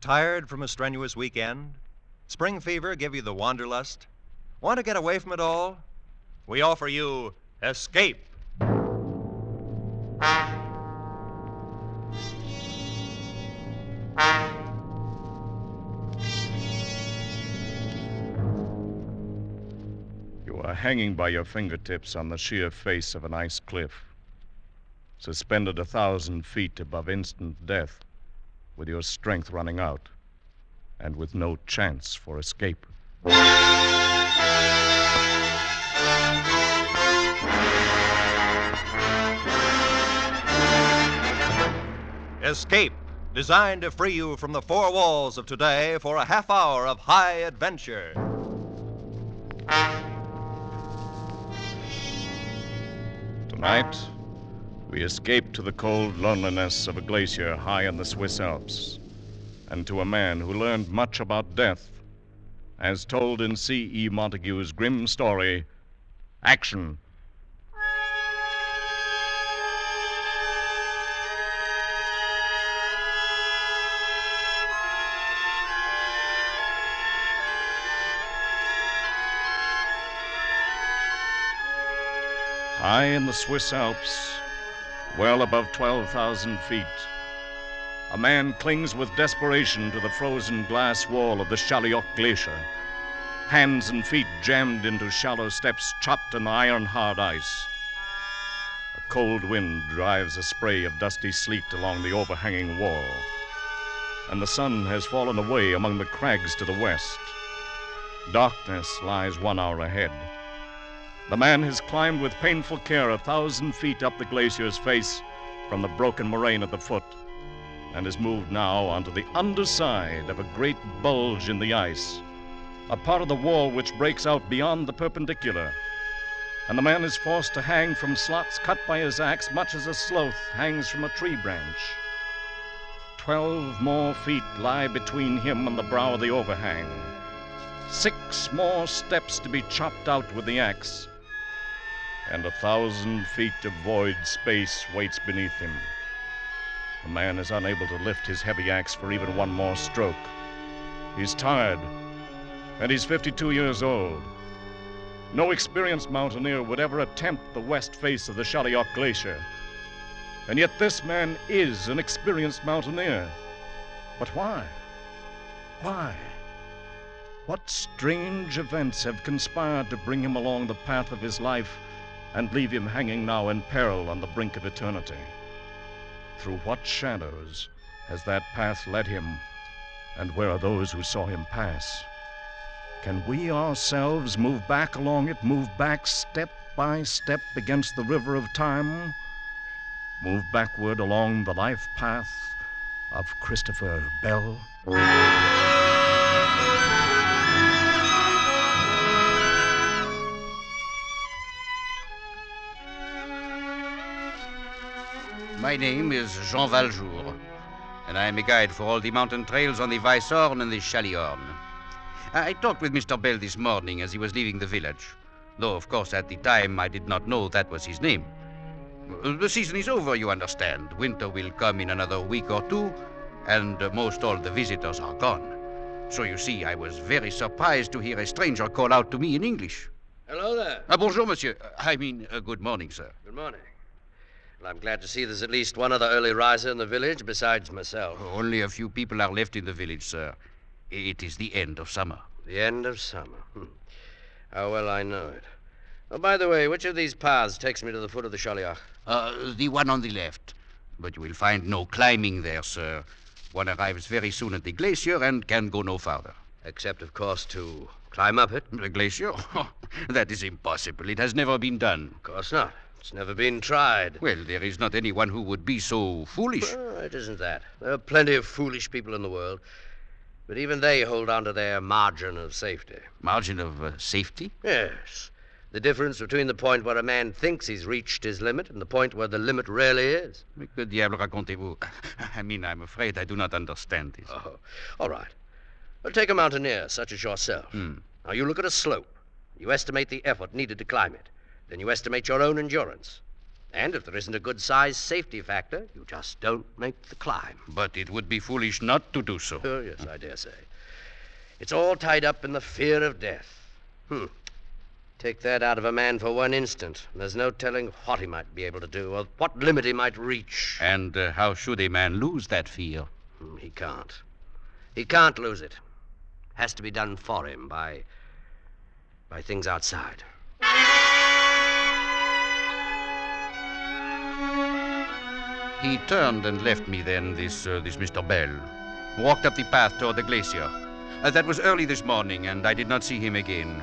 Tired from a strenuous weekend? Spring fever give you the wanderlust? Want to get away from it all? We offer you Escape. You are hanging by your fingertips on the sheer face of an ice cliff, suspended 1,000 feet above instant death, with your strength running out, and with no chance for escape. Escape, designed to free you from the four walls of today for a half hour of high adventure. Tonight, we escape to the cold loneliness of a glacier high in the Swiss Alps, and to a man who learned much about death, as told in C.E. Montague's grim story, Action. High in the Swiss Alps, well above 12,000 feet, a man clings with desperation to the frozen glass wall of the Charlie Glacier, hands and feet jammed into shallow steps chopped in iron-hard ice. A cold wind drives a spray of dusty sleet along the overhanging wall, and the sun has fallen away among the crags to the west. Darkness lies 1 hour ahead. The man has climbed with painful care 1,000 feet up the glacier's face from the broken moraine at the foot, and has moved now onto the underside of a great bulge in the ice, a part of the wall which breaks out beyond the perpendicular. And the man is forced to hang from slots cut by his axe, much as a sloth hangs from a tree branch. 12 more feet lie between him and the brow of the overhang. 6 more steps to be chopped out with the axe, and 1,000 feet of void space waits beneath him. The man is unable to lift his heavy axe for even one more stroke. He's tired, and he's 52 years old. No experienced mountaineer would ever attempt the west face of the Charlie Glacier. And yet this man is an experienced mountaineer. But why? Why? What strange events have conspired to bring him along the path of his life and leave him hanging now in peril on the brink of eternity? Through what shadows has that path led him, and where are those who saw him pass? Can we ourselves move back along it, move back step by step against the river of time, move backward along the life path of Christopher Bell? My name is Jean Valjour, and I am a guide for all the mountain trails on the Weisshorn and the Chalihorn. I talked with Mr. Bell this morning as he was leaving the village, though, of course, at the time I did not know that was his name. The season is over, you understand. Winter will come in another week or two, and most all the visitors are gone. So you see, I was very surprised to hear a stranger call out to me in English. Hello there. Bonjour, monsieur. Good morning, sir. Good morning. Well, I'm glad to see there's at least one other early riser in the village besides myself. Only a few people are left in the village, sir. It is the end of summer. The end of summer. How well I know it. Oh, by the way, which of these paths takes me to the foot of the Chaliach? The one on the left. But you will find no climbing there, sir. One arrives very soon at the glacier and can go no farther. Except, of course, to climb up it. The glacier? That is impossible. It has never been done. Of course not. It's never been tried. Well, there is not anyone who would be so foolish. Well, it isn't that. There are plenty of foolish people in the world. But even they hold on to their margin of safety. Margin of safety? Yes. The difference between the point where a man thinks he's reached his limit and the point where the limit really is. Que diable racontez-vous? I'm afraid I do not understand this. Oh, all right. Well, take a mountaineer such as yourself. Now, you look at a slope. You estimate the effort needed to climb it. Then you estimate your own endurance. And if there isn't a good-sized safety factor, you just don't make the climb. But it would be foolish not to do so. Oh, yes, I dare say. It's all tied up in the fear of death. Take that out of a man for one instant, and there's no telling what he might be able to do or what limit he might reach. And how should a man lose that fear? He can't. He can't lose it. Has to be done for him by things outside. He turned and left me then, this Mr. Bell. Walked up the path toward the glacier. That was early this morning, and I did not see him again.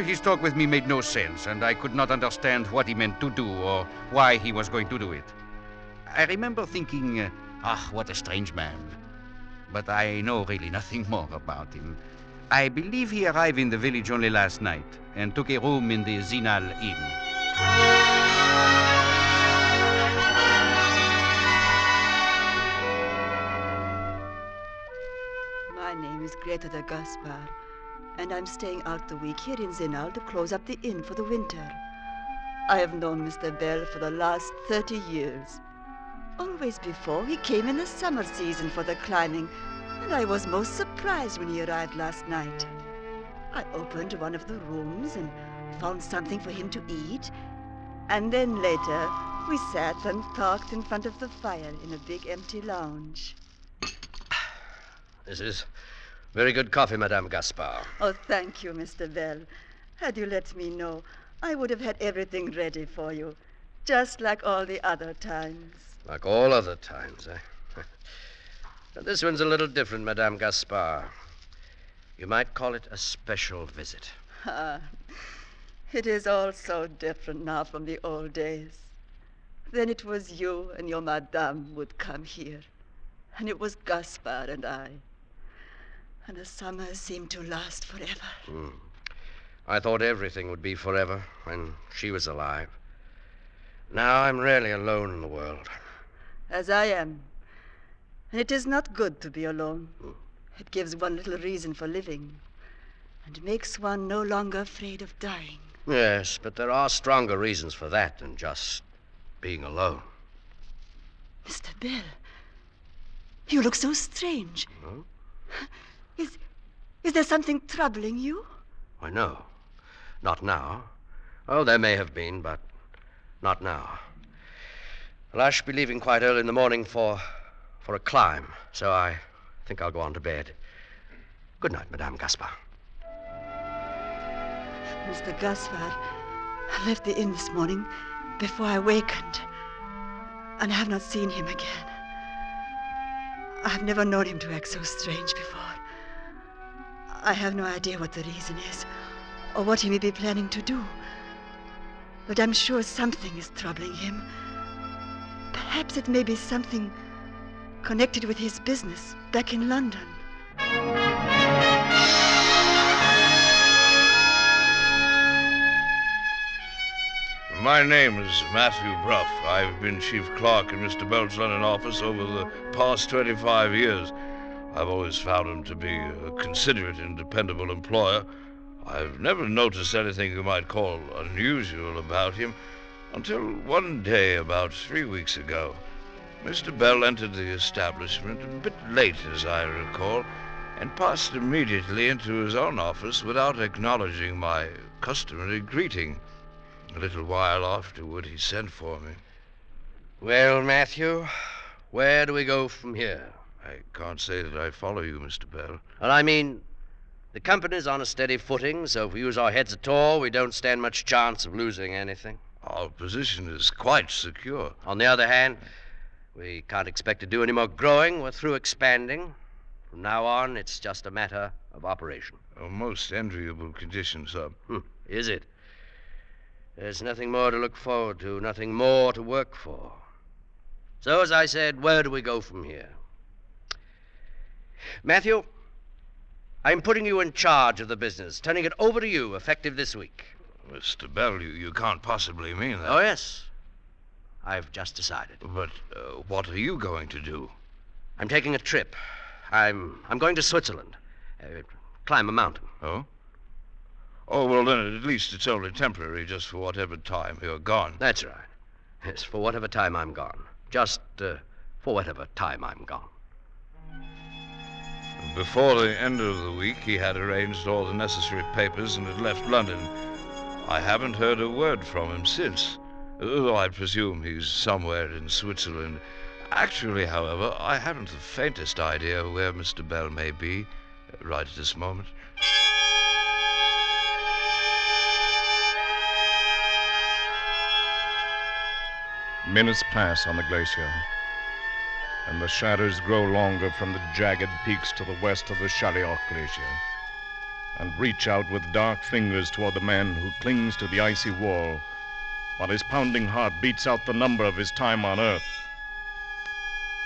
His talk with me made no sense, and I could not understand what he meant to do or why he was going to do it. I remember thinking, what a strange man. But I know really nothing more about him. I believe he arrived in the village only last night and took a room in the Zinal Inn. My name is Greta de Gaspar, and I'm staying out the week here in Zinal to close up the inn for the winter. I have known Mr. Bell for the last 30 years. Always before, he came in the summer season for the climbing, and I was most surprised when he arrived last night. I opened one of the rooms and found something for him to eat, and then later we sat and talked in front of the fire in a big empty lounge. This is very good coffee, Madame Gaspar. Oh, thank you, Mr. Bell. Had you let me know, I would have had everything ready for you, just like all the other times. Like all other times, eh? But this one's a little different, Madame Gaspar. You might call it a special visit. It is all so different now from the old days. Then it was you and your madame would come here, and it was Gaspar and I. And the summer seemed to last forever. I thought everything would be forever when she was alive. Now I'm really alone in the world. As I am. And it is not good to be alone. It gives one little reason for living and makes one no longer afraid of dying. Yes, but there are stronger reasons for that than just being alone. Mr. Bell, you look so strange. Huh? Is there something troubling you? Why, no. Not now. Oh, there may have been, but not now. Well, I should be leaving quite early in the morning for a climb, so I think I'll go on to bed. Good night, Madame Gaspar. Mr. Gaspar, I left the inn this morning before I wakened, and I have not seen him again. I have never known him to act so strange before. I have no idea what the reason is, or what he may be planning to do. But I'm sure something is troubling him. Perhaps it may be something connected with his business back in London. My name is Matthew Bruff. I've been chief clerk in Mr. Bell's London office over the past 25 years. I've always found him to be a considerate and dependable employer. I've never noticed anything you might call unusual about him until one day about 3 weeks ago. Mr. Bell entered the establishment a bit late, as I recall, and passed immediately into his own office without acknowledging my customary greeting. A little while afterward, he sent for me. Well, Matthew, where do we go from here? I can't say that I follow you, Mr. Bell. Well, I mean, the company's on a steady footing, so if we use our heads at all, we don't stand much chance of losing anything. Our position is quite secure. On the other hand, we can't expect to do any more growing. We're through expanding. From now on, it's just a matter of operation. A most enviable condition, sir. Is it? There's nothing more to look forward to, nothing more to work for. So, as I said, where do we go from here? Matthew, I'm putting you in charge of the business, turning it over to you, effective this week. Mr. Bell, you can't possibly mean that. Oh, yes. I've just decided. But what are you going to do? I'm taking a trip. I'm going to Switzerland. Climb a mountain. Oh? Oh, well, then at least it's only temporary, just for whatever time you're gone. That's right. Yes, for whatever time I'm gone. Just for whatever time I'm gone. Before the end of the week, he had arranged all the necessary papers and had left London. I haven't heard a word from him since, though I presume he's somewhere in Switzerland. Actually, however, I haven't the faintest idea where Mr. Bell may be right at this moment. Minutes pass on the glacier, and the shadows grow longer from the jagged peaks to the west of the Charlie Glacier, and reach out with dark fingers toward the man who clings to the icy wall, while his pounding heart beats out the number of his time on Earth.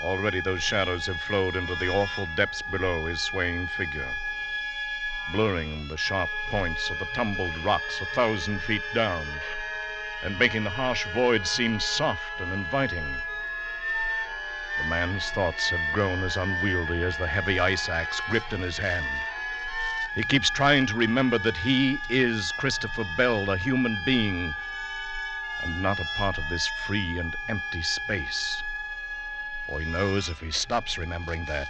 Already those shadows have flowed into the awful depths below his swaying figure, blurring the sharp points of the tumbled rocks 1,000 feet down, and making the harsh void seem soft and inviting. The man's thoughts have grown as unwieldy as the heavy ice axe gripped in his hand. He keeps trying to remember that he is Christopher Bell, a human being, and not a part of this free and empty space. For he knows if he stops remembering that,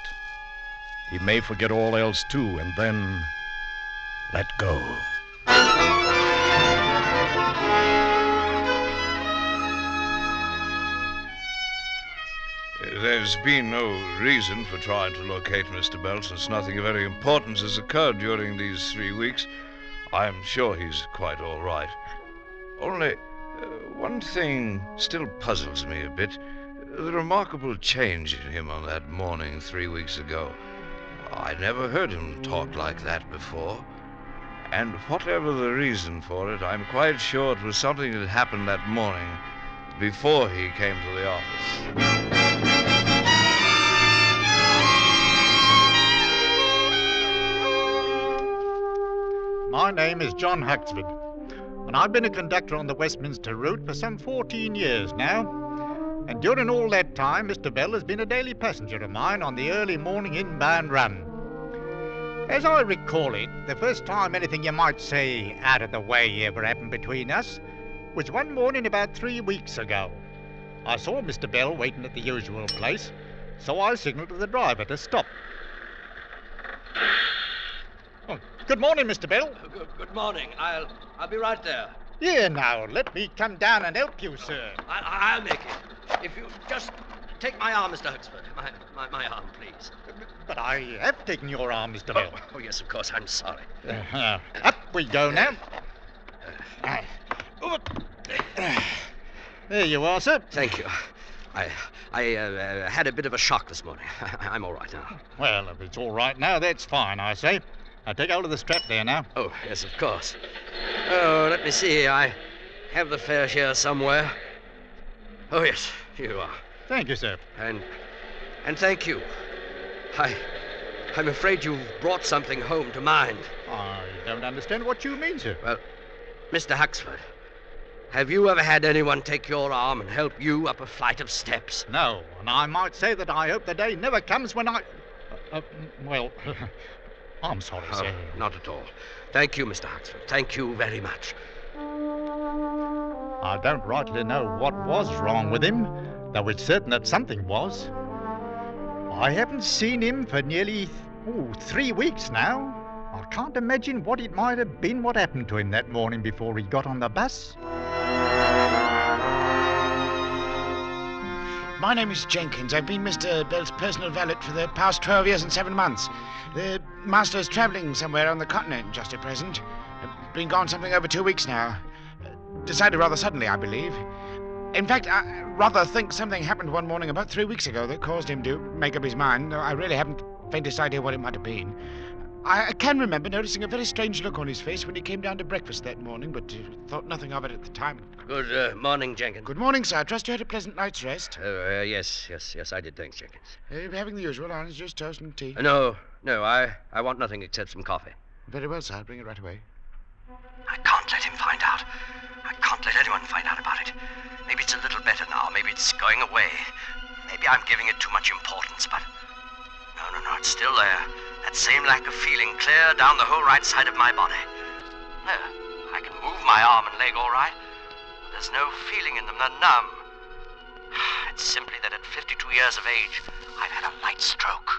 he may forget all else too, and then let go. There's been no reason for trying to locate Mr. Bell, since nothing of any importance has occurred during these 3 weeks. I'm sure he's quite all right. Only, one thing still puzzles me a bit. The remarkable change in him on that morning 3 weeks ago. I never heard him talk like that before. And whatever the reason for it, I'm quite sure it was something that happened that morning before he came to the office. My name is John Huxford, and I've been a conductor on the Westminster route for some 14 years now. And during all that time, Mr. Bell has been a daily passenger of mine on the early morning inbound run. As I recall it, the first time anything you might say out of the way ever happened between us was one morning about 3 weeks ago. I saw Mr. Bell waiting at the usual place, so I signalled to the driver to stop. Oh, good morning, Mr. Bell. Good morning. I'll be right there. Here now, let me come down and help you, sir. I'll make it. If you just take my arm, Mr. Huxford. My arm, please. But I have taken your arm, Mr. Bell. Oh, yes, of course. I'm sorry. Up we go now. There you are, sir. Thank you. I had a bit of a shock this morning. I'm all right now. Well, if it's all right now, that's fine, I say. Now take hold of the strap there now. Oh, yes, of course. Oh, let me see. I have the fare here somewhere. Oh, yes, here you are. Thank you, sir. And thank you. I'm afraid you've brought something home to mind. I don't understand what you mean, sir. Well, Mr. Huxford, have you ever had anyone take your arm and help you up a flight of steps? No, and I might say that I hope the day never comes when I... well, I'm sorry, sir. Not at all. Thank you, Mr. Huxford. Thank you very much. I don't rightly know what was wrong with him, though it's certain that something was. I haven't seen him for nearly 3 weeks now. I can't imagine what it might have been what happened to him that morning before he got on the bus. My name is Jenkins. I've been Mr. Bell's personal valet for the past 12 years and 7 months. The master's travelling somewhere on the continent just at present. Been gone something over 2 weeks now. Decided rather suddenly, I believe. In fact, I rather think something happened one morning about 3 weeks ago that caused him to make up his mind, though I really haven't the faintest idea what it might have been. I can remember noticing a very strange look on his face when he came down to breakfast that morning, but thought nothing of it at the time. Good morning, Jenkins. Good morning, sir. I trust you had a pleasant night's rest. Yes, I did, thanks, Jenkins. You're having the usual, orange juice, toast, and tea? No, I want nothing except some coffee. Very well, sir. I'll bring it right away. I can't let him find out. I can't let anyone find out about it. Maybe it's a little better now. Maybe it's going away. Maybe I'm giving it too much importance, but... No, it's still there. That same lack of feeling clear down the whole right side of my body. There, I can move my arm and leg all right. There's no feeling in them. They're numb. It's simply that at 52 years of age, I've had a light stroke.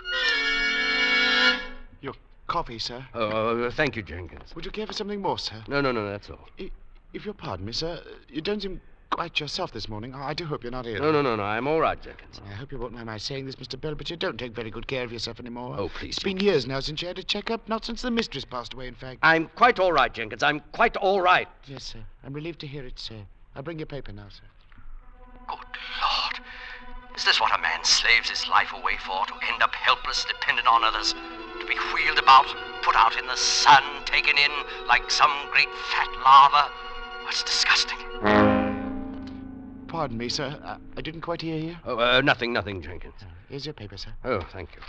Your coffee, sir. Oh, thank you, Jenkins. Would you care for something more, sir? No, that's all. If you'll pardon me, sir, you don't seem quite yourself this morning. I do hope you're not ill. No, I'm all right, Jenkins. I hope you won't mind my saying this, Mr. Bell, but you don't take very good care of yourself anymore. Oh, please. It's been years now since you had a checkup, not since the mistress passed away, in fact. I'm quite all right, Jenkins. I'm quite all right. Yes, sir. I'm relieved to hear it, sir. I'll bring your paper now, sir. Good Lord. Is this what a man slaves his life away for? To end up helpless, dependent on others? To be wheeled about, put out in the sun, taken in like some great fat larva? It's disgusting. Pardon me, sir. I didn't quite hear you. Oh, nothing, Jenkins. Here's your paper, sir. Oh, thank you.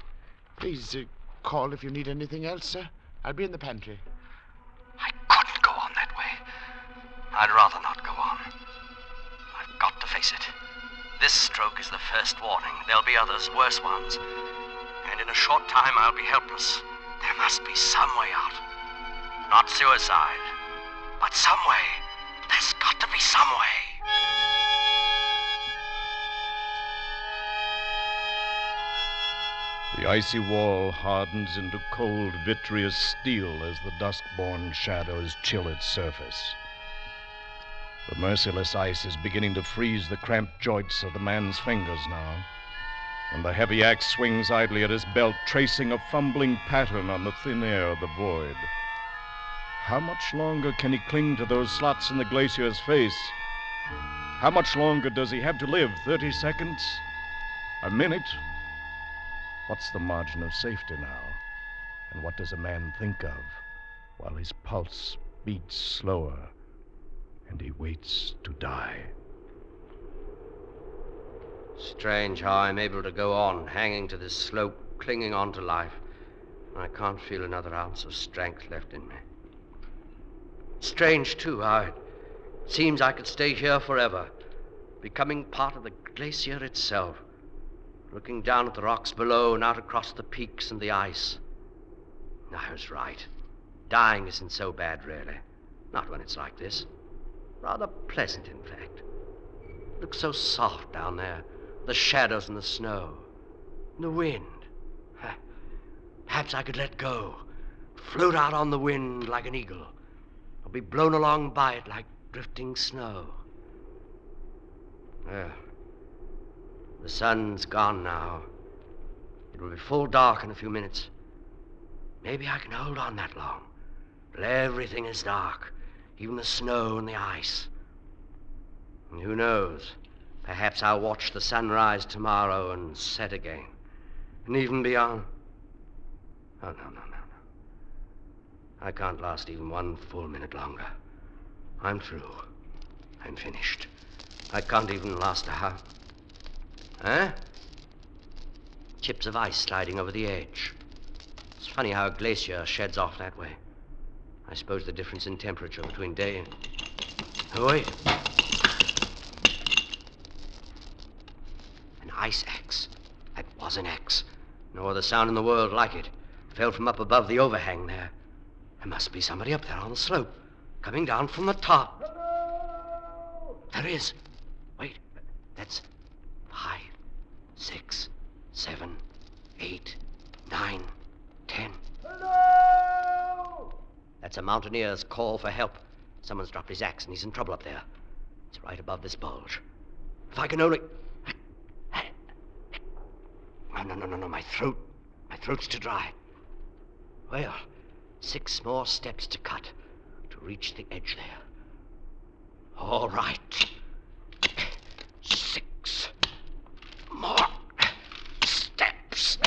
Please call if you need anything else, sir. I'll be in the pantry. I couldn't go on that way. I'd rather not go on. I've got to face it. This stroke is the first warning. There'll be others, worse ones. And in a short time, I'll be helpless. There must be some way out. Not suicide, but some way. There's got to be some way. The icy wall hardens into cold, vitreous steel as the dusk-born shadows chill its surface. The merciless ice is beginning to freeze the cramped joints of the man's fingers now, and the heavy axe swings idly at his belt, tracing a fumbling pattern on the thin air of the void. How much longer can he cling to those slots in the glacier's face? How much longer does he have to live? 30 seconds? A minute? What's the margin of safety now? And what does a man think of while his pulse beats slower and he waits to die? Strange how I'm able to go on, hanging to this slope, clinging on to life. I can't feel another ounce of strength left in me. Strange, too, how it seems I could stay here forever, becoming part of the glacier itself, looking down at the rocks below and out across the peaks and the ice. I was right. Dying isn't so bad, really. Not when it's like this. Rather pleasant, in fact. It looks so soft down there. The shadows and the snow. And the wind. Perhaps I could let go. Float out on the wind like an eagle. Or be blown along by it like drifting snow. Well, the sun's gone now. It will be full dark in a few minutes. Maybe I can hold on that long. Till everything is dark. Even the snow and the ice. And who knows? Perhaps I'll watch the sun rise tomorrow and set again. And even beyond. Oh, no. I can't last even one full minute longer. I'm through. I'm finished. I can't even last a half. Huh? Chips of ice sliding over the edge. It's funny how a glacier sheds off that way. I suppose the difference in temperature between day and... Oh, wait. An ice axe. That was an axe. No other sound in the world like it. Fell from up above the overhang there. There must be somebody up there on the slope, coming down from the top. Hello! There is. Wait, that's 5, 6, 7, 8, 9, 10. Hello! That's a mountaineer's call for help. Someone's dropped his axe and he's in trouble up there. It's right above this bulge. If I can only... No, my throat. My throat's too dry. Well, 6 more steps to cut to reach the edge there. All right. 6 more steps.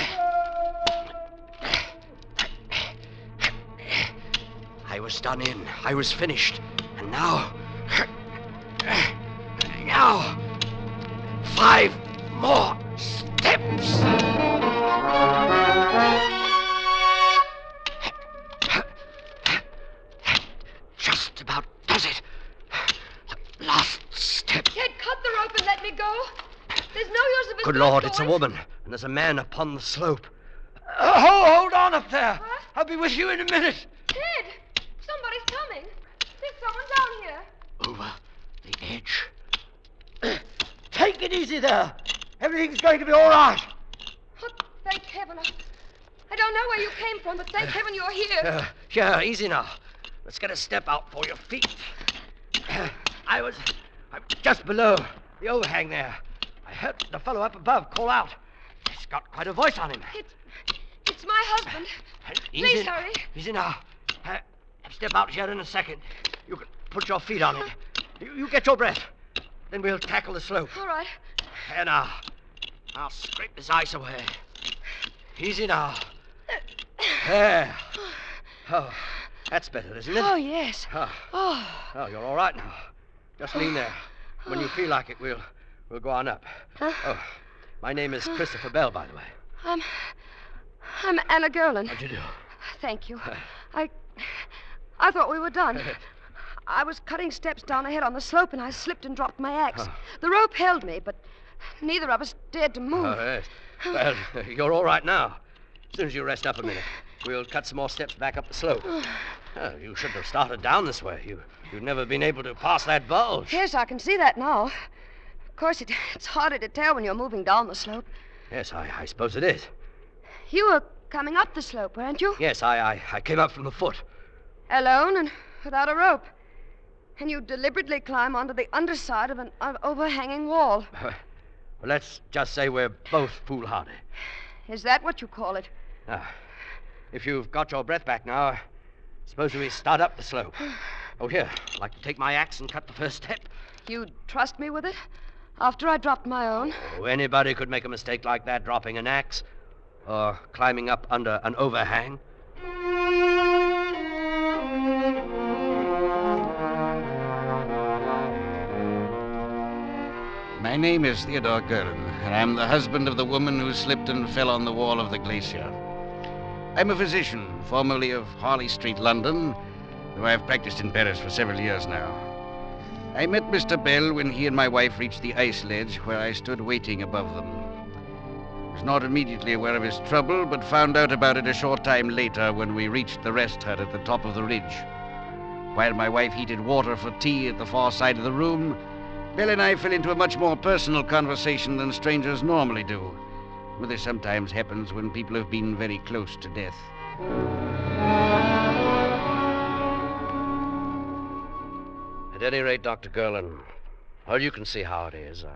I was done in. I was finished. And now... Now... 5 more steps. Just about does it. The last step. Kid, cut the rope and let me go. There's no use of us Good not Lord, going. it's a woman, and there's a man upon the slope. Hold on up there. What? I'll be with you in a minute. Kid, somebody's coming. There's someone down here. Over the edge. Take it easy there. Everything's going to be all right. Oh, thank heaven. I don't know where you came from, but thank heaven you're here. Here, easy now. Let's get a step out for your feet. I'm just below the overhang there. I heard the fellow up above call out. He's got quite a voice on him. It's my husband. Please hurry. Easy now. Step out here in a second. You can put your feet on it. You get your breath. Then we'll tackle the slope. All right. There now. I'll scrape this ice away. Easy now. There. Oh, that's better, isn't it? Oh, yes. Oh, you're all right now. Just lean there. When you feel like it, we'll go on up. Oh, my name is Christopher Bell, by the way. I'm Anna Gerland. How'd you do? Thank you. I thought we were done. I was cutting steps down ahead on the slope, and I slipped and dropped my axe. The rope held me, but neither of us dared to move. Oh, yes. Well, you're all right now. As soon as you rest up a minute, we'll cut some more steps back up the slope. Oh, you shouldn't have started down this way. You've never been able to pass that bulge. Yes, I can see that now. Of course, it's harder to tell when you're moving down the slope. Yes, I suppose it is. You were coming up the slope, weren't you? Yes, I came up from the foot. Alone and without a rope. And you deliberately climb onto the underside of an overhanging wall. Well, let's just say we're both foolhardy. Is that what you call it? If you've got your breath back now, suppose we start up the slope. Oh, here, I'd like to take my axe and cut the first step. You'd trust me with it? After I dropped my own? Oh, anybody could make a mistake like that, dropping an axe or climbing up under an overhang. My name is Theodore Gerland, and I'm the husband of the woman who slipped and fell on the wall of the glacier. I'm a physician, formerly of Harley Street, London, though I've practiced in Paris for several years now. I met Mr. Bell when he and my wife reached the ice ledge where I stood waiting above them. I was not immediately aware of his trouble, but found out about it a short time later when we reached the rest hut at the top of the ridge. While my wife heated water for tea at the far side of the room, Bell and I fell into a much more personal conversation than strangers normally do. But this sometimes happens when people have been very close to death. At any rate, Dr. Gerland, well, you can see how it is.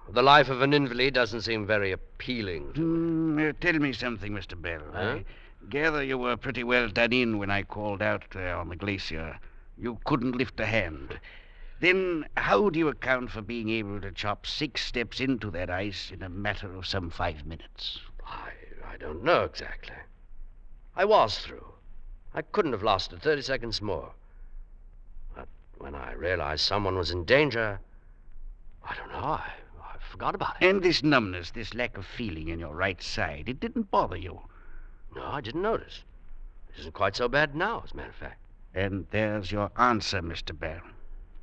The life of an invalid doesn't seem very appealing to me. Tell me something, Mr. Bell. I gather you were pretty well done in when I called out there on the glacier. You couldn't lift a hand. Then how do you account for being able to chop 6 steps into that ice in a matter of some 5 minutes? I don't know exactly. I was through. I couldn't have lasted 30 seconds more. But when I realized someone was in danger, I don't know, I forgot about it. And this numbness, this lack of feeling in your right side, it didn't bother you? No, I didn't notice. It isn't quite so bad now, as a matter of fact. And there's your answer, Mr. Bell.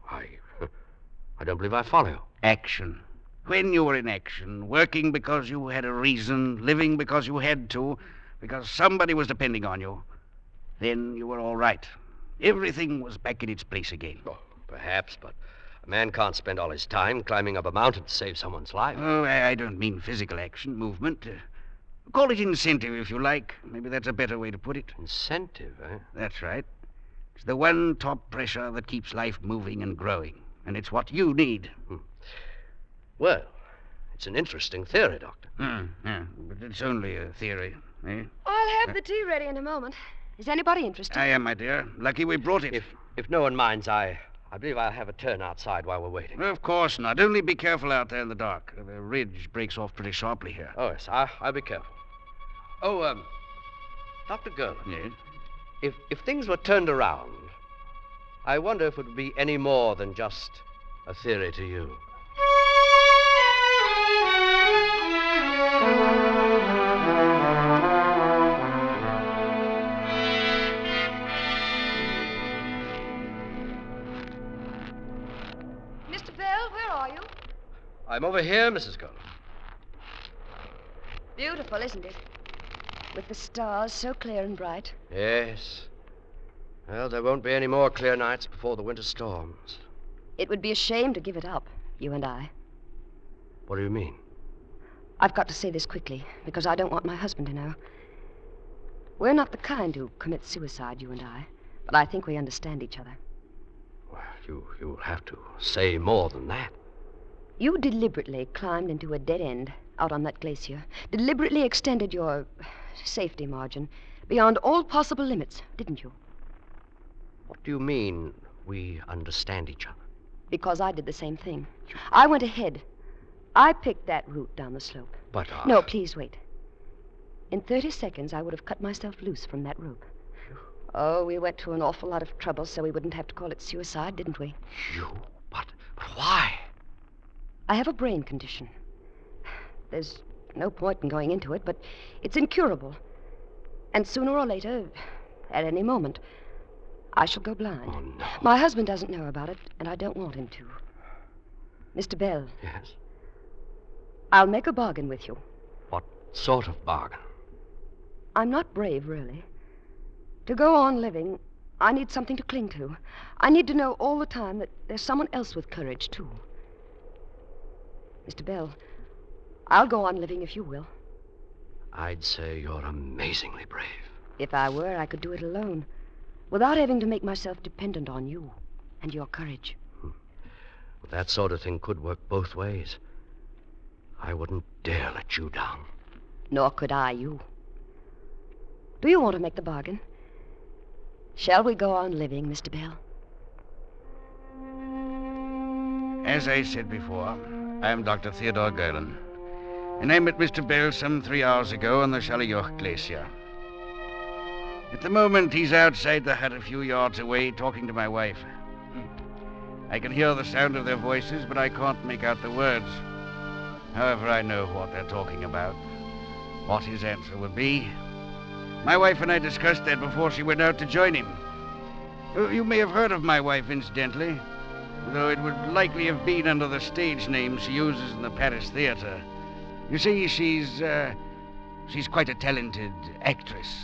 I don't believe I follow you. Action. When you were in action, working because you had a reason, living because you had to, because somebody was depending on you, then you were all right. Everything was back in its place again. Oh, perhaps, but a man can't spend all his time climbing up a mountain to save someone's life. Oh, I don't mean physical action, movement. Call it incentive, if you like. Maybe that's a better way to put it. Incentive, eh? That's right. It's the one top pressure that keeps life moving and growing. And it's what you need. Well, it's an interesting theory, Doctor. Yeah, but it's only a theory, eh? I'll have the tea ready in a moment. Is anybody interested? I am, my dear. Lucky we brought it. If no one minds, I believe I'll have a turn outside while we're waiting. Of course not. Only be careful out there in the dark. The ridge breaks off pretty sharply here. Oh, yes, I'll be careful. Oh, Dr. Gerland. Yes? If things were turned around, I wonder if it would be any more than just a theory to you. Mr. Bell, where are you? I'm over here, Mrs. Gerland. Beautiful, isn't it? With the stars so clear and bright. Yes. Well, there won't be any more clear nights before the winter storms. It would be a shame to give it up, you and I. What do you mean? I've got to say this quickly, because I don't want my husband to know. We're not the kind who commit suicide, you and I, but I think we understand each other. Well, you'll have to say more than that. You deliberately climbed into a dead end out on that glacier, deliberately extended your safety margin beyond all possible limits, didn't you? What do you mean, we understand each other? Because I did the same thing. I went ahead. I picked that route down the slope. But, No, please wait. In 30 seconds, I would have cut myself loose from that rope. Oh, we went to an awful lot of trouble so we wouldn't have to call it suicide, didn't we? You? But why? I have a brain condition. There's no point in going into it, but it's incurable. And sooner or later, at any moment, I shall go blind. Oh, no. My husband doesn't know about it, and I don't want him to. Mr. Bell. Yes? I'll make a bargain with you. What sort of bargain? I'm not brave, really. To go on living, I need something to cling to. I need to know all the time that there's someone else with courage, too. Mr. Bell, I'll go on living if you will. I'd say you're amazingly brave. If I were, I could do it alone, without having to make myself dependent on you and your courage. But that sort of thing could work both ways. I wouldn't dare let you down. Nor could I you. Do you want to make the bargain? Shall we go on living, Mr. Bell? As I said before, I am Dr. Theodore Gerlin, and I met Mr. Bell some 3 hours ago on the Charlie Glacier. At the moment, he's outside the hut a few yards away talking to my wife. I can hear the sound of their voices, but I can't make out the words. However, I know what they're talking about, what his answer will be. My wife and I discussed that before she went out to join him. You may have heard of my wife, incidentally, though it would likely have been under the stage name she uses in the Paris theater. You see, she's quite a talented actress.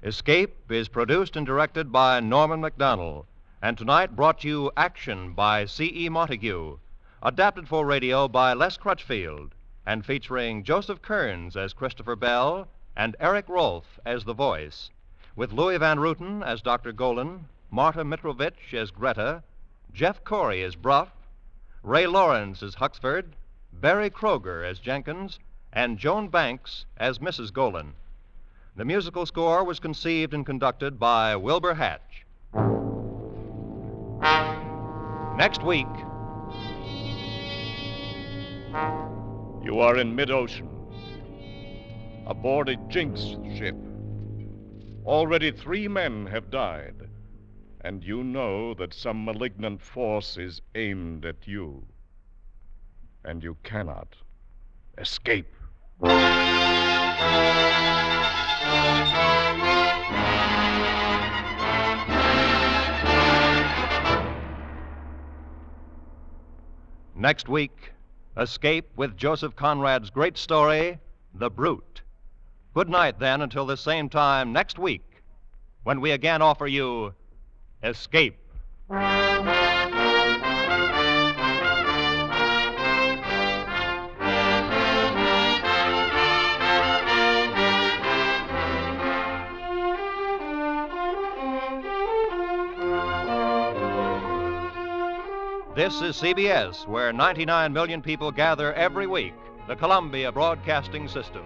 Escape is produced and directed by Norman MacDonald, and tonight brought you Action by C.E. Montague, adapted for radio by Les Crutchfield, and featuring Joseph Kearns as Christopher Bell and Eric Rolfe as the voice, with Louis Van Rooten as Dr. Golan, Marta Mitrovich as Greta, Jeff Corey as Bruff, Ray Lawrence as Huxford, Barry Kroeger as Jenkins, and Joan Banks as Mrs. Golan. The musical score was conceived and conducted by Wilbur Hatch. Next week. You are in mid-ocean, aboard a Jinx ship. Already 3 men have died, and you know that some malignant force is aimed at you. And you cannot escape. Next week, Escape with Joseph Conrad's great story, The Brute. Good night, then, until the same time next week, when we again offer you Escape. This is CBS, where 99 million people gather every week, the Columbia Broadcasting System.